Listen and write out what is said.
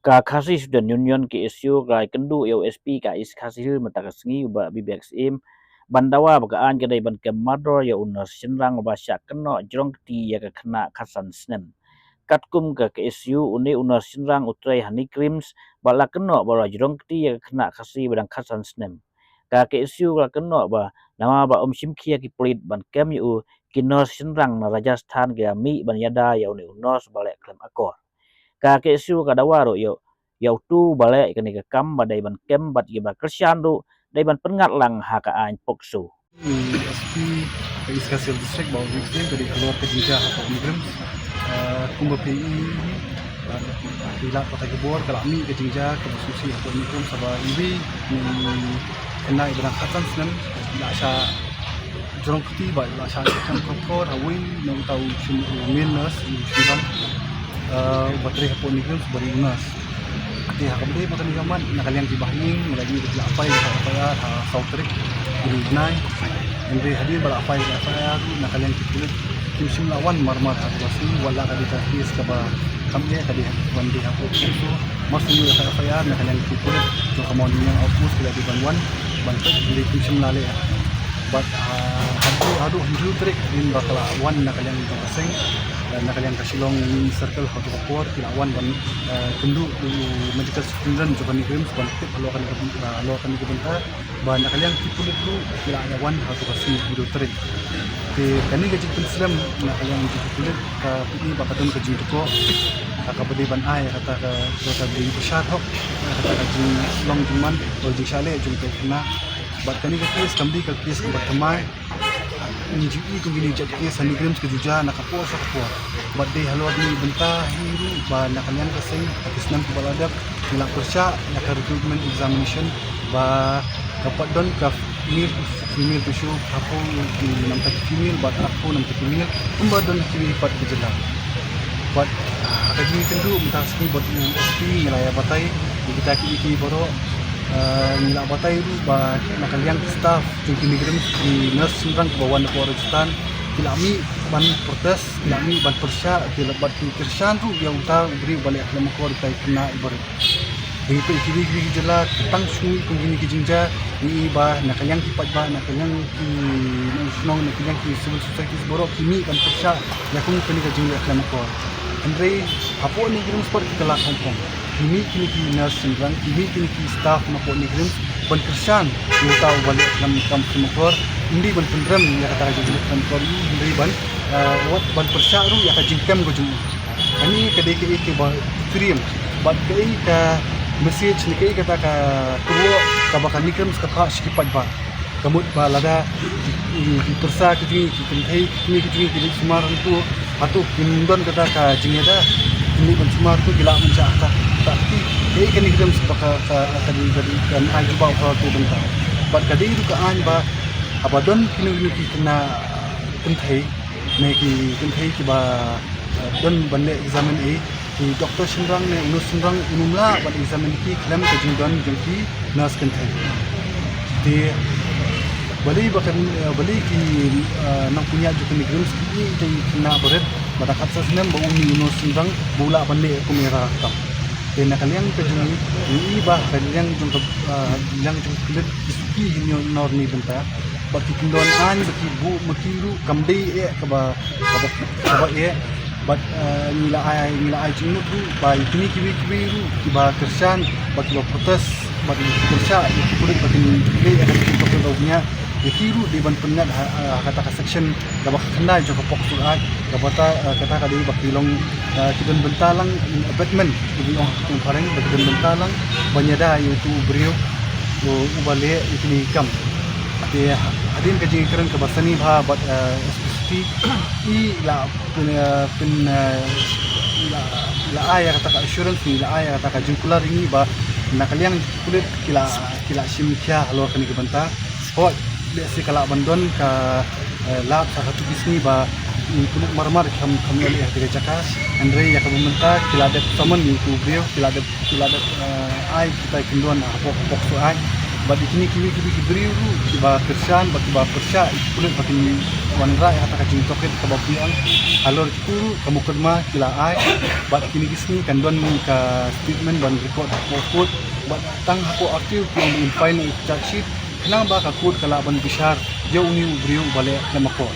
Ka khasi Student Union ke isu rai kendu USP ka is khasi mata kasengi ba BBXM bandawa bagaan kedai ban kemador ya unas senrang ba syak keno jrong ti ya ka kena khasan snem katkum ka isu uni unas senrang utrai hani krims bala keno ba jrong ti ya ka kena khasi badang khasan snem ka isu la keno ba nama ba simkhia ki plit ban kem yu kinos senrang na Rajasthan ga mi ban yada ya uni unos balek klem akor ka isu ka dawaro yo yau tu balek kani ka kam badai ban kem bat gi ba kersyan du dai ban pengat lang ha ka an poksu SP Iskasel District bahawa Muslim dari keluar ke Jinja atau Migrants Kumba PI hilap kota Gebor kalau kami ke Jinja ke Susi atau Migrants sabah ibi kena iberangkatan senang laksa jorong keti baik laksa ikan kokor hawin nak tahu minus ikan bateri atau Migrants beri unas di hakabdi makan di zaman nakaliang di bahing lagi di lapai saya sautrik di nai Andre hadir bala apa yang saya nakalian kita tim lawan marmar hatuasi wala kadi tahis kaba kami kadi wandi aku itu masih saya nakalian kita to kemudian outpost kila di banwan bantet di tim lale but hadu trik in bakal wan nakalian itu asing dan nakalian kasilong circle hatu kopor kilawan ban kendu medical student coba ni krim sebantik kalau akan dibentar bahan nakalian kipulit lu kilawan hatu kasih hadu trik di kani gaji Islam nakalian kipulit ka ini bakatun ke jintuko kakabadi ban ai kata ka di besar hok kata ka jing long juman ol jing shale junto kena bat kani ka kes kamdi ka kes ka batamai NGE kung ginijat kes sa Nigrams ka juja nakapo sa kapo bat day halwa di benta hiru ba nakalian kasing kisnam ko baladap nila persya naka recruitment examination ba kapat don ka female to show ako ng female bat ako ng female kumba don kinipat ko jela bat kajing kendu mutaski bat USP nilaya batay kita ki boro nila batay ru ba nakaliang staff yung Nigrams di nurse senrang bawan ko Rajasthan kilami ban protes kilami ban persya kilabat kirsan ru yang uta beri balik alam ko kay kena ibar dito ikili jela tang sui kung gini kijinja ni ba nakaliang kipat ba nakaliang ki nong nakaliang ki civil society borok kimi ban persya ya kung kini kajing alam ko Andre apo ni Nigrams par kala kompong kimi kini ki nurse senrang kimi kini ki staff na po Nigrams ban kersan yung tao balik dalam kampung mekor hindi ban pendram ya kata jadi kantor hindi ban wat ban persyaru ya ka jingkem go jum ani kadai ke ba trim bat kai ka message ni kai kata ka tuwo ka bakan Nigrams ka ka skipat ba kamut ba lada di persa ke jing ki kentai ni ke jing ki sumar tu atu kindon kata ka jingeda ini ban sumar tu gila mencakta tapi kai kan Nigrams baka kadi kan ayu ba ko tu bentar bat kadi itu ka an ba abadon kini kena kentai neki kentai ki ba don bande examen e ki doktor senrang ne unus senrang unumla ban examen ki klem ka jingdon jengki nas kentai di bali bakan bali ki nang punya juga Nigrams ki kena berat pada kata senam ba uni unus senrang bola bande ko mera kam dan nakaliang kejungi ini bah kaliang jung yang jung kulit isuki hinyo norni benta baki kindon an baki bu makiru kamdei kaba bat nila ay jing tu ba kini kiwi ru kiba kersan baki ba protes baki kersa kulit baki kulit akan kita punya yakiru di ban penat kata ka section gaba kena jo ka poksul at gabata kata ka di bakilong kidon bentalang abatement di ong tung pareng kidon bentalang banyada yutu brio ubale itini kam de adin ka jing keren ka basani bha bat SPC i la pin la aya kata ka assurance ni la aya kata ka jingkular ini ba nakaliang kulit kila simkia halo kani ka banta hot si kala bandon ka lab sa satu bisni ba kulit marmar kami ali hati jaka Andre ya kabumenta kila de saman ni tu brio kila de ai kita kendon apa so ai Ba dikini kibri ru kiba kersan ba kiba persya kulit bakin wanra hata ka jing toket ka bapiang alor kuru kamu kedma kila ai ba kini kisni kan don ka statement ban report report ba tang hako aktif yang in file ni charge sheet nang ba ka kod kala ban bishar yo uni ubriu bale na mako